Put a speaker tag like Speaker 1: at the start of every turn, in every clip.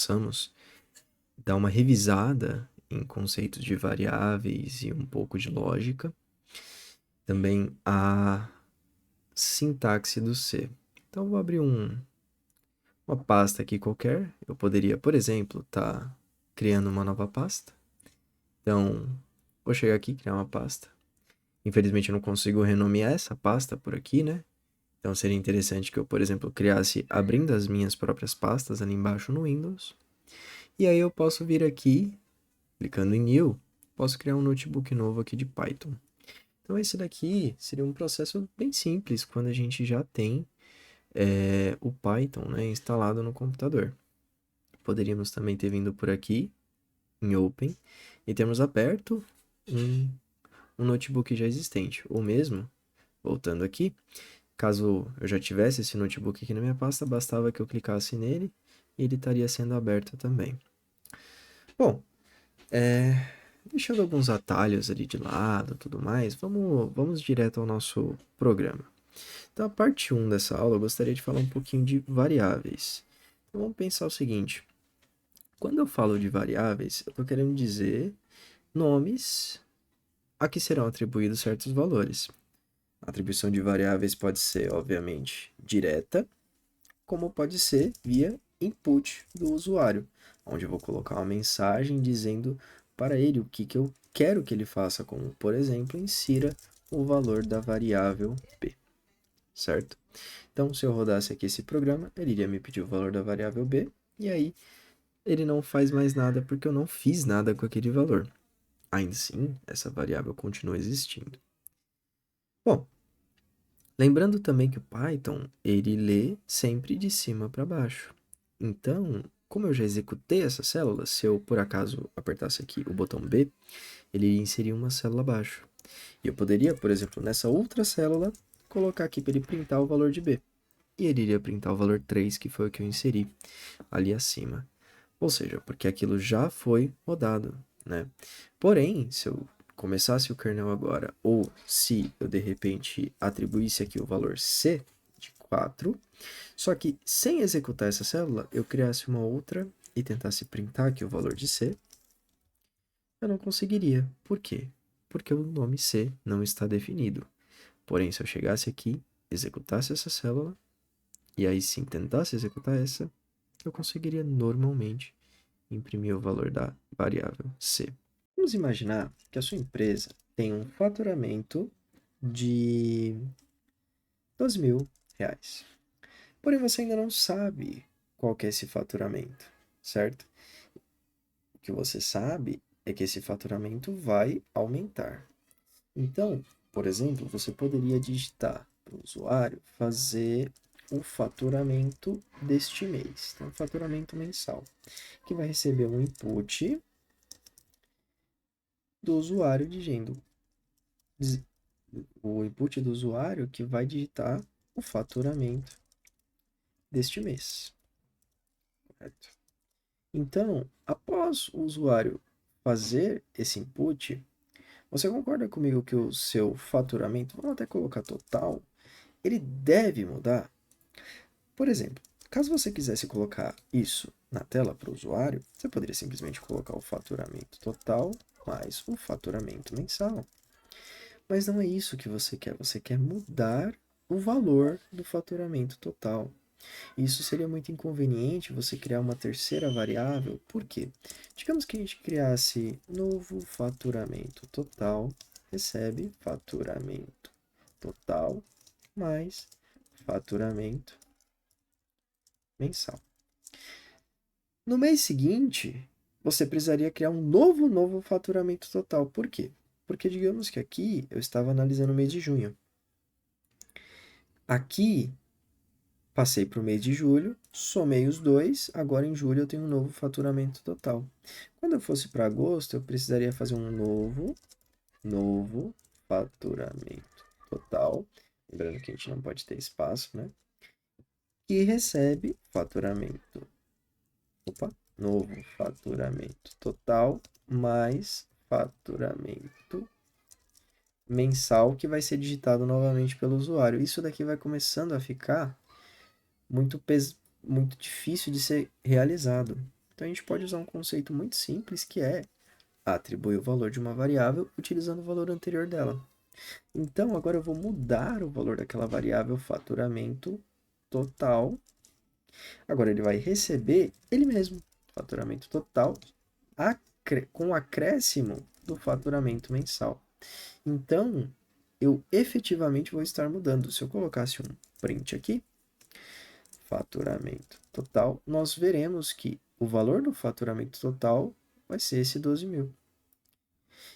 Speaker 1: possamos dar uma revisada em conceitos de variáveis e um pouco de lógica. Também a sintaxe do C. Então, eu vou abrir uma pasta aqui qualquer. Eu poderia, por exemplo, estar criando uma nova pasta. Então, vou chegar aqui e criar uma pasta. Infelizmente, eu não consigo renomear essa pasta por aqui, né? Então, seria interessante que eu, por exemplo, criasse abrindo as minhas próprias pastas ali embaixo no Windows. E aí eu posso vir aqui, clicando em New, posso criar um notebook novo aqui de Python. Então, esse daqui seria um processo bem simples quando a gente já tem o Python, né, instalado no computador. Poderíamos também ter vindo por aqui, em Open, e termos aberto um notebook já existente. Ou mesmo, voltando aqui, caso eu já tivesse esse notebook aqui na minha pasta, bastava que eu clicasse nele e ele estaria sendo aberto também. Bom, deixando alguns atalhos ali de lado e tudo mais, vamos direto ao nosso programa. Então, a parte 1 dessa aula, eu gostaria de falar um pouquinho de variáveis. Então, vamos pensar o seguinte: quando eu falo de variáveis, eu estou querendo dizer nomes a que serão atribuídos certos valores. A atribuição de variáveis pode ser, obviamente, direta, como pode ser via input do usuário, onde eu vou colocar uma mensagem dizendo para ele o que eu quero que ele faça, como, por exemplo, insira o valor da variável b, certo? Então, se eu rodasse aqui esse programa, ele iria me pedir o valor da variável b, e aí ele não faz mais nada porque eu não fiz nada com aquele valor. Ainda assim, essa variável continua existindo. Bom, lembrando também que o Python, ele lê sempre de cima para baixo. Então, como eu já executei essa célula, se eu por acaso apertasse aqui o botão B, ele iria inserir uma célula abaixo. E eu poderia, por exemplo, nessa outra célula, colocar aqui para ele printar o valor de B. E ele iria printar o valor 3, que foi o que eu inseri ali acima. Ou seja, porque aquilo já foi rodado, né? Porém, se eu começasse o kernel agora, ou se eu de repente atribuísse aqui o valor C de 4, só que sem executar essa célula, eu criasse uma outra e tentasse printar aqui o valor de C, eu não conseguiria. Por quê? Porque o nome C não está definido. Porém, se eu chegasse aqui, executasse essa célula, e aí sim tentasse executar essa, eu conseguiria normalmente imprimir o valor da variável C. Vamos imaginar que a sua empresa tem um faturamento de R$ 12.000. Porém, você ainda não sabe qual que é esse faturamento, certo? O que você sabe é que esse faturamento vai aumentar. Então, por exemplo, você poderia digitar para o usuário fazer o faturamento deste mês, então, faturamento mensal, que vai receber um input do usuário dizendo o input do usuário que vai digitar o faturamento deste mês, correto? Então, após o usuário fazer esse input, você concorda comigo que o seu faturamento, vamos até colocar total, ele deve mudar? Por exemplo, caso você quisesse colocar isso na tela para o usuário, você poderia simplesmente colocar o faturamento total mais o faturamento mensal. Mas não é isso que você quer mudar o valor do faturamento total. Isso seria muito inconveniente você criar uma terceira variável, por quê? Digamos que a gente criasse novo faturamento total, recebe faturamento total mais faturamento mensal. No mês seguinte, você precisaria criar um novo faturamento total. Por quê? Porque digamos que aqui eu estava analisando o mês de junho. Aqui passei para o mês de julho, somei os dois, agora em julho eu tenho um novo faturamento total. Quando eu fosse para agosto, eu precisaria fazer um novo faturamento total. Lembrando que a gente não pode ter espaço, né? Que recebe faturamento. Novo faturamento total mais faturamento mensal que vai ser digitado novamente pelo usuário. Isso daqui vai começando a ficar muito difícil de ser realizado. Então, a gente pode usar um conceito muito simples que é atribuir o valor de uma variável utilizando o valor anterior dela. Então, agora eu vou mudar o valor daquela variável faturamento total. Agora ele vai receber ele mesmo, faturamento total, com acréscimo do faturamento mensal. Então, eu efetivamente vou estar mudando. Se eu colocasse um print aqui, faturamento total, nós veremos que o valor do faturamento total vai ser esse 12.000.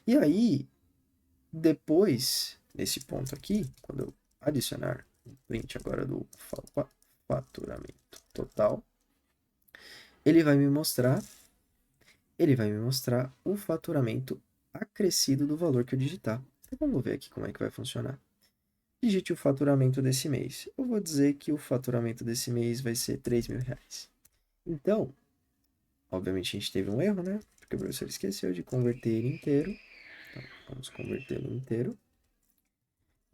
Speaker 1: E aí, depois, nesse ponto aqui, quando eu adicionar um print agora do faturamento total, ele vai me mostrar o faturamento acrescido do valor que eu digitar. Então, vamos ver aqui como é que vai funcionar. Digite o faturamento desse mês. Eu vou dizer que o faturamento desse mês vai ser R$3.000. Então, obviamente a gente teve um erro, né? Porque o professor esqueceu de converter ele inteiro. Então, vamos convertê-lo inteiro.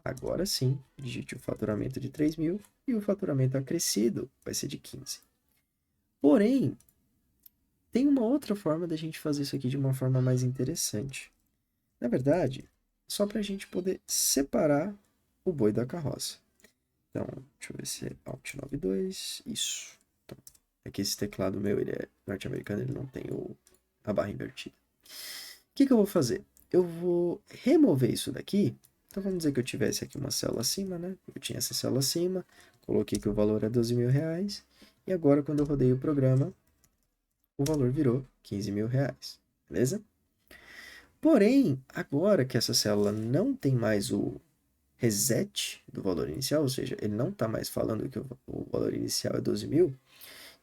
Speaker 1: Agora sim, digite o faturamento de 3.000 e o faturamento acrescido vai ser de 15. Porém, tem uma outra forma da gente fazer isso aqui de uma forma mais interessante. Na verdade, só para a gente poder separar o boi da carroça. Então, deixa eu ver se é Alt 92, isso. Então, é que esse teclado meu, ele é norte-americano, ele não tem a barra invertida. O que eu vou fazer? Eu vou remover isso daqui. Então, vamos dizer que eu tivesse aqui uma célula acima, né? Eu tinha essa célula acima, coloquei que o valor é R$12.000, e agora, quando eu rodei o programa, o valor virou R$15.000, beleza? Porém, agora que essa célula não tem mais o reset do valor inicial, ou seja, ele não está mais falando que o valor inicial é 12.000,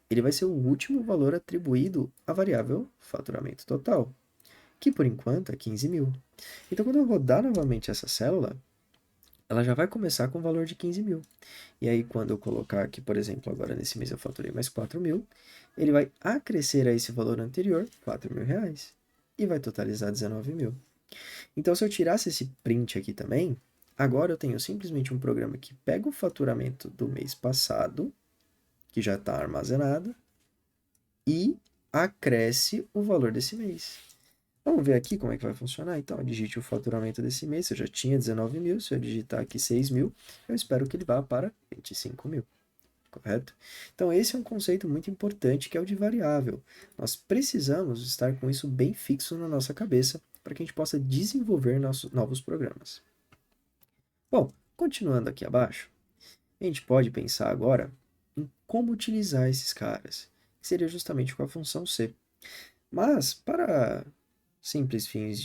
Speaker 1: ele vai ser o último valor atribuído à variável faturamento total, que por enquanto é 15.000. Então, quando eu rodar novamente essa célula, ela já vai começar com o valor de 15.000. E aí, quando eu colocar aqui, por exemplo, agora nesse mês eu faturei mais 4.000, ele vai acrescer a esse valor anterior, R$4.000, e vai totalizar 19.000. Então, se eu tirasse esse print aqui também, agora eu tenho simplesmente um programa que pega o faturamento do mês passado, que já está armazenado, e acresce o valor desse mês. Vamos ver aqui como é que vai funcionar? Então, digite o faturamento desse mês. Eu já tinha 19.000. Se eu digitar aqui 6.000, eu espero que ele vá para 25.000. Correto? Então, esse é um conceito muito importante, que é o de variável. Nós precisamos estar com isso bem fixo na nossa cabeça para que a gente possa desenvolver nossos novos programas. Bom, continuando aqui abaixo, a gente pode pensar agora em como utilizar esses caras, que seria justamente com a função C. Mas, para simples fins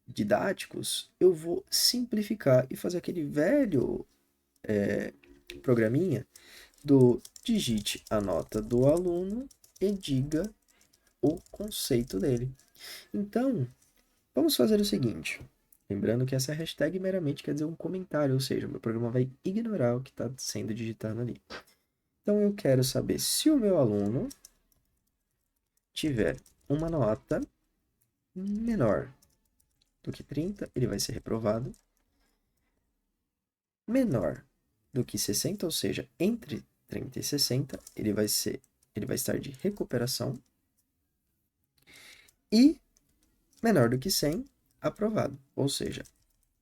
Speaker 1: didáticos, eu vou simplificar e fazer aquele velho programinha do digite a nota do aluno e diga o conceito dele. Então, vamos fazer o seguinte. Lembrando que essa hashtag meramente quer dizer um comentário, ou seja, o meu programa vai ignorar o que está sendo digitado ali. Então, eu quero saber se o meu aluno tiver uma nota menor do que 30, ele vai ser reprovado. Menor do que 60, ou seja, entre 30 e 60, ele vai estar de recuperação. E menor do que 100, aprovado. Ou seja,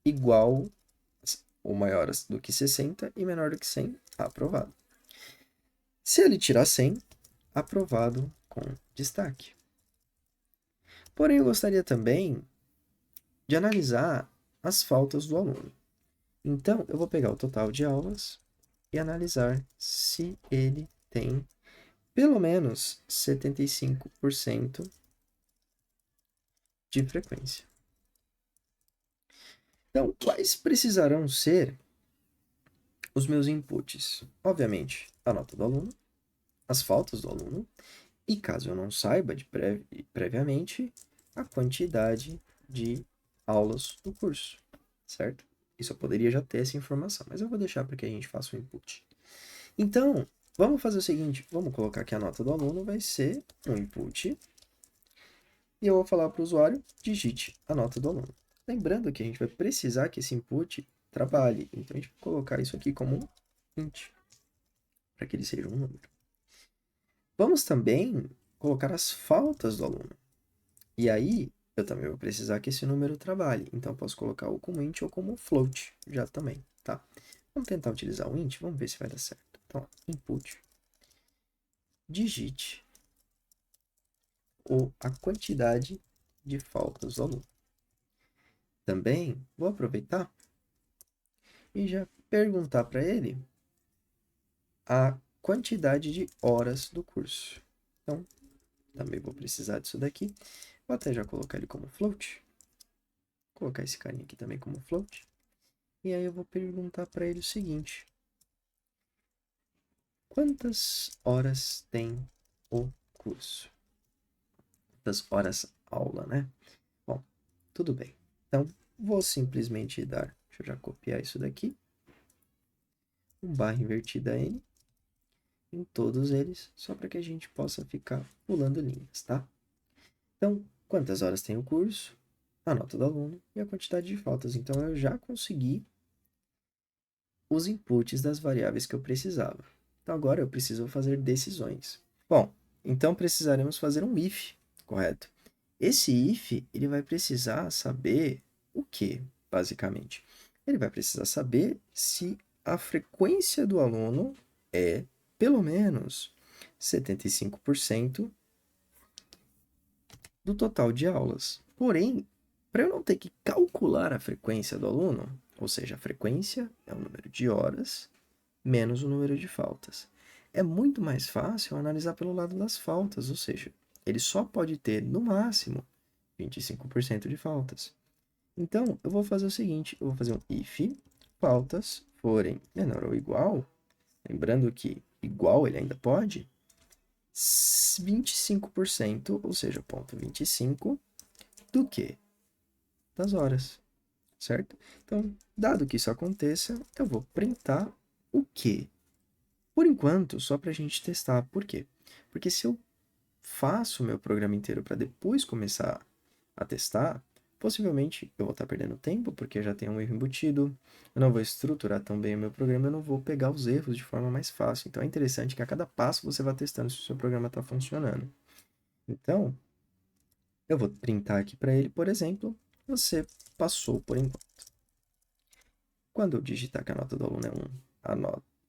Speaker 1: igual ou maior do que 60 e menor do que 100, aprovado. Se ele tirar 100, aprovado com destaque. Porém, eu gostaria também de analisar as faltas do aluno. Então, eu vou pegar o total de aulas e analisar se ele tem pelo menos 75% de frequência. Então, quais precisarão ser os meus inputs? Obviamente, a nota do aluno, as faltas do aluno, e caso eu não saiba previamente, a quantidade de aulas do curso, certo? Isso eu poderia já ter essa informação, mas eu vou deixar para que a gente faça o input. Então, vamos fazer o seguinte, vamos colocar que a nota do aluno vai ser um input, e eu vou falar para o usuário, digite a nota do aluno. Lembrando que a gente vai precisar que esse input trabalhe, então a gente vai colocar isso aqui como um int, para que ele seja um número. Vamos também colocar as faltas do aluno. E aí, eu também vou precisar que esse número trabalhe. Então, eu posso colocar ou como int ou como float já também, tá? Vamos tentar utilizar o int, vamos ver se vai dar certo. Então, input, digite a quantidade de faltas do aluno. Também vou aproveitar e já perguntar para ele a quantidade de horas do curso. Então, também vou precisar disso daqui. Vou até já colocar ele como float. Vou colocar esse carinha aqui também como float. E aí eu vou perguntar para ele o seguinte: quantas horas tem o curso? Quantas horas aula, né? Bom, tudo bem. Então, vou simplesmente dar, deixa eu já copiar isso daqui, barra invertida N em todos eles, só para que a gente possa ficar pulando linhas, tá? Então, quantas horas tem o curso, a nota do aluno e a quantidade de faltas. Então, eu já consegui os inputs das variáveis que eu precisava. Então, agora eu preciso fazer decisões. Bom, então precisaremos fazer um if, correto? Esse if, ele vai precisar saber o que, basicamente? Ele vai precisar saber se a frequência do aluno é pelo menos 75% do total de aulas. Porém, para eu não ter que calcular a frequência do aluno, ou seja, a frequência é o número de horas menos o número de faltas. É muito mais fácil analisar pelo lado das faltas, ou seja, ele só pode ter, no máximo, 25% de faltas. Então, eu vou fazer o seguinte, eu vou fazer um if faltas forem menor ou igual, lembrando que igual ele ainda pode, 25%, ou seja, ponto 25, do que? Das horas, certo? Então, dado que isso aconteça, eu vou printar o quê? Por enquanto, só para a gente testar. Por quê? Porque se eu faço o meu programa inteiro para depois começar a testar, possivelmente eu vou estar perdendo tempo, porque já tem um erro embutido, eu não vou estruturar tão bem o meu programa, eu não vou pegar os erros de forma mais fácil. Então é interessante que a cada passo você vá testando se o seu programa está funcionando. Então, eu vou printar aqui para ele, por exemplo, você passou por enquanto. Quando eu digitar que a nota do aluno é 1,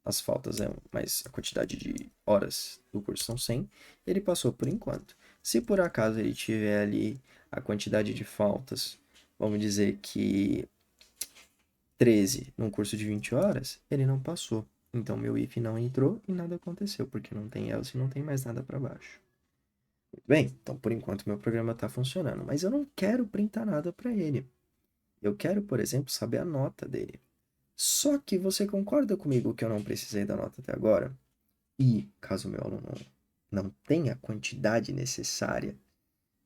Speaker 1: as faltas é 1, mas a quantidade de horas do curso são 100, ele passou por enquanto. Se por acaso ele tiver ali a quantidade de faltas, vamos dizer que 13 num curso de 20 horas, ele não passou. Então meu if não entrou e nada aconteceu, porque não tem else e não tem mais nada para baixo. Muito bem, então por enquanto meu programa está funcionando, mas eu não quero printar nada para ele. Eu quero, por exemplo, saber a nota dele. Só que você concorda comigo que eu não precisei da nota até agora? E, caso o meu aluno não tenha a quantidade necessária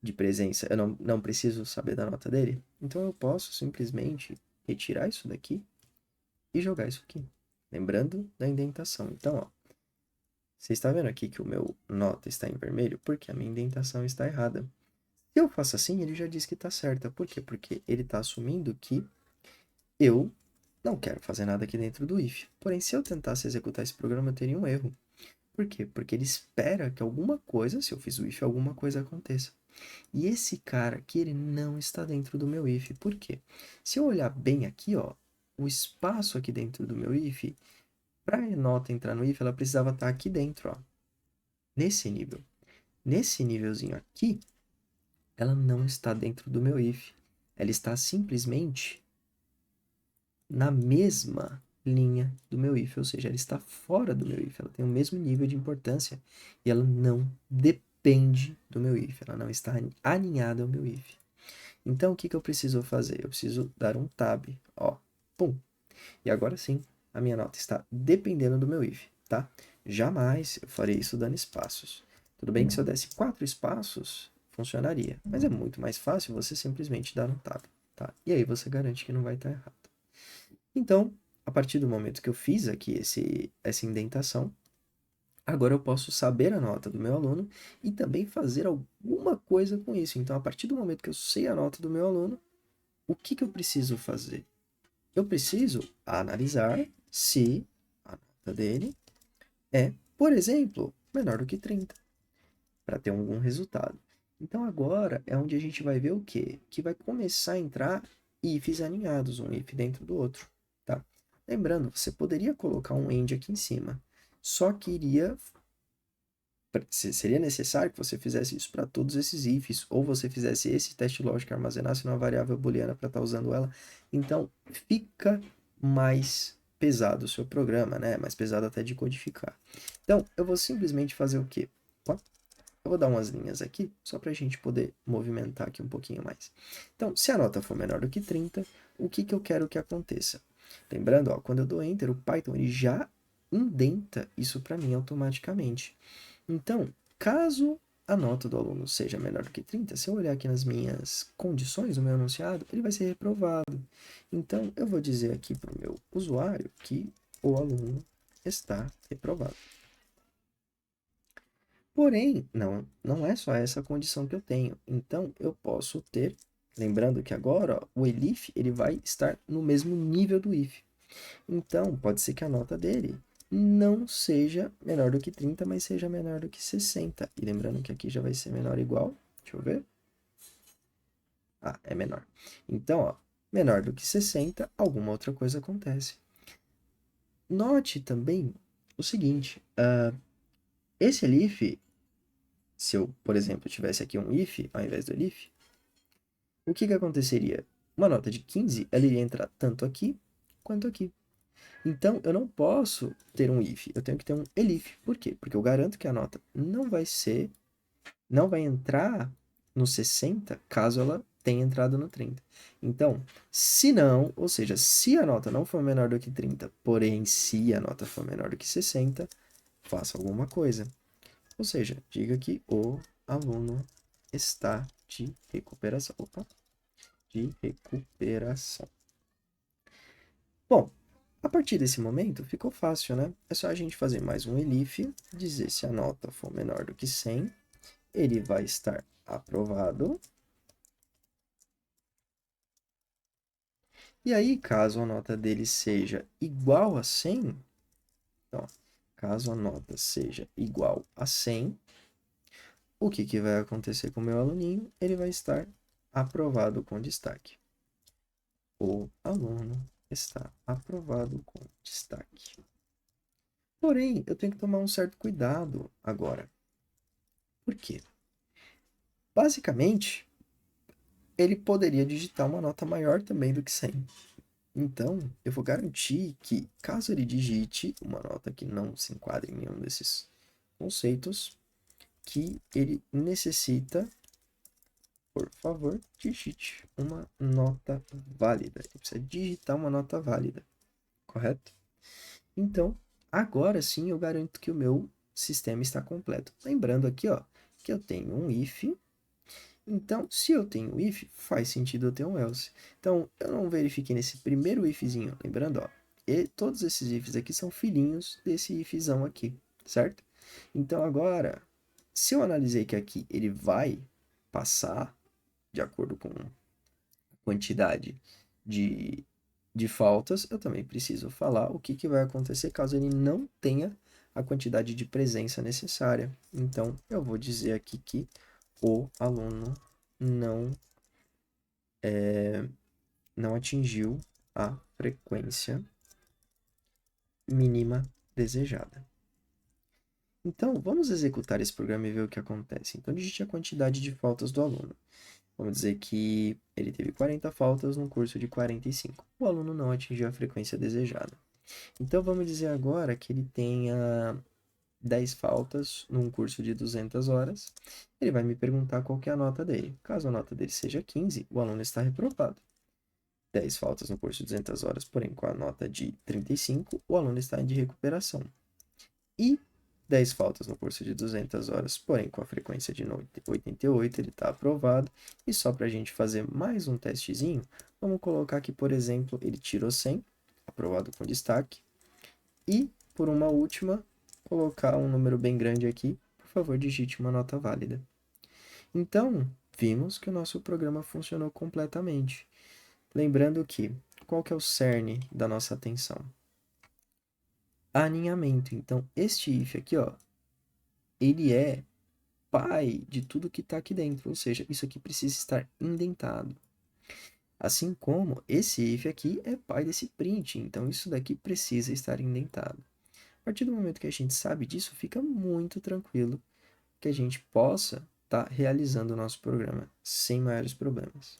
Speaker 1: de presença, eu não preciso saber da nota dele? Então eu posso simplesmente retirar isso daqui e jogar isso aqui. Lembrando da indentação. Então, ó, você está vendo aqui que o meu nota está em vermelho? Porque a minha indentação está errada. Se eu faço assim, ele já diz que está certa. Por quê? Porque ele está assumindo que eu não quero fazer nada aqui dentro do if. Porém, se eu tentasse executar esse programa, eu teria um erro. Por quê? Porque ele espera que alguma coisa, se eu fiz o if, alguma coisa aconteça. E esse cara aqui, ele não está dentro do meu if. Por quê? Se eu olhar bem aqui, ó, o espaço aqui dentro do meu if, para a nota entrar no if, ela precisava estar aqui dentro, ó, nesse nível. Nesse nívelzinho aqui, ela não está dentro do meu if. Ela está simplesmente na mesma linha do meu if, ou seja, ela está fora do meu if, ela tem o mesmo nível de importância e ela não depende do meu if, ela não está alinhada ao meu if. Então, o que eu preciso fazer? Eu preciso dar um tab, ó, pum. E agora sim, a minha nota está dependendo do meu if, tá? Jamais eu farei isso dando espaços. Tudo bem que se eu desse 4 espaços, funcionaria, mas é muito mais fácil você simplesmente dar um tab, tá? E aí você garante que não vai estar errado. Então, a partir do momento que eu fiz aqui essa indentação, agora eu posso saber a nota do meu aluno e também fazer alguma coisa com isso. Então, a partir do momento que eu sei a nota do meu aluno, o que eu preciso fazer? Eu preciso analisar se a nota dele é, por exemplo, menor do que 30. para ter algum resultado. Então agora é onde a gente vai ver o quê? Que vai começar a entrar ifs alinhados, um if dentro do outro, tá? Lembrando, você poderia colocar um end aqui em cima, só que seria necessário que você fizesse isso para todos esses ifs, ou você fizesse esse teste lógico e armazenasse numa variável booleana para estar usando ela. Então, fica mais pesado o seu programa, né? Mais pesado até de codificar. Então, eu vou simplesmente fazer o quê? Ó, eu vou dar umas linhas aqui, só para a gente poder movimentar aqui um pouquinho mais. Então, se a nota for menor do que 30, o que eu quero que aconteça? Lembrando, ó, quando eu dou Enter, o Python ele já indenta isso para mim automaticamente. Então, caso a nota do aluno seja menor do que 30, se eu olhar aqui nas minhas condições do meu enunciado, ele vai ser reprovado. Então, eu vou dizer aqui para o meu usuário que o aluno está reprovado. Porém, não é só essa condição que eu tenho. Então, eu posso ter, lembrando que agora ó, o elif ele vai estar no mesmo nível do if. Então, pode ser que a nota dele não seja menor do que 30, mas seja menor do que 60. E lembrando que aqui já vai ser menor ou igual. Deixa eu ver. Ah, é menor. Então, ó, menor do que 60, alguma outra coisa acontece. Note também o seguinte, esse elif, se eu, por exemplo, tivesse aqui um if ao invés do elif, o que aconteceria? Uma nota de 15, ela iria entrar tanto aqui quanto aqui. Então, eu não posso ter um if, eu tenho que ter um elif. Por quê? Porque eu garanto que a nota não vai entrar no 60 caso ela tenha entrado no 30. Então, se não, ou seja, se a nota não for menor do que 30, porém se a nota for menor do que 60, faça alguma coisa. Ou seja, diga que o aluno está de recuperação. Opa, de recuperação. Bom, a partir desse momento ficou fácil, né? É só a gente fazer mais um elif, dizer se a nota for menor do que 100, ele vai estar aprovado. E aí, caso a nota dele seja igual a 100, então, caso a nota seja igual a 100, o que vai acontecer com o meu aluninho? Ele vai estar aprovado com destaque. O aluno está aprovado com destaque. Porém, eu tenho que tomar um certo cuidado agora. Por quê? Basicamente, ele poderia digitar uma nota maior também do que 100. Então, eu vou garantir que, caso ele digite uma nota que não se enquadre em nenhum desses conceitos, que ele necessita, por favor, digite uma nota válida. Ele precisa digitar uma nota válida, correto? Então, agora sim eu garanto que o meu sistema está completo. Lembrando aqui, ó, que eu tenho um if. Então, se eu tenho if, faz sentido eu ter um else. Então, eu não verifiquei nesse primeiro ifzinho. Lembrando, ó, todos esses ifs aqui são filhinhos desse ifzão aqui, certo? Então, agora, se eu analisei que aqui ele vai passar de acordo com a quantidade de faltas, eu também preciso falar o que vai acontecer caso ele não tenha a quantidade de presença necessária. Então, eu vou dizer aqui que o aluno não, não atingiu a frequência mínima desejada. Então, vamos executar esse programa e ver o que acontece. Então, digite a quantidade de faltas do aluno. Vamos dizer que ele teve 40 faltas num curso de 45. O aluno não atingiu a frequência desejada. Então, vamos dizer agora que ele tenha 10 faltas num curso de 200 horas. Ele vai me perguntar qual que é a nota dele. Caso a nota dele seja 15, o aluno está reprovado. 10 faltas no curso de 200 horas, porém com a nota de 35, o aluno está de recuperação. E 10 faltas no curso de 200 horas, porém com a frequência de 88, ele está aprovado. E só para a gente fazer mais um testezinho, vamos colocar que, por exemplo, ele tirou 100, aprovado com destaque. E, por uma última, colocar um número bem grande aqui, por favor, digite uma nota válida. Então, vimos que o nosso programa funcionou completamente. Lembrando que, qual que é o cerne da nossa atenção? Alinhamento. Então, este if aqui, ó, ele é pai de tudo que está aqui dentro, ou seja, isso aqui precisa estar indentado. Assim como esse if aqui é pai desse print, então isso daqui precisa estar indentado. A partir do momento que a gente sabe disso, fica muito tranquilo que a gente possa estar realizando o nosso programa sem maiores problemas.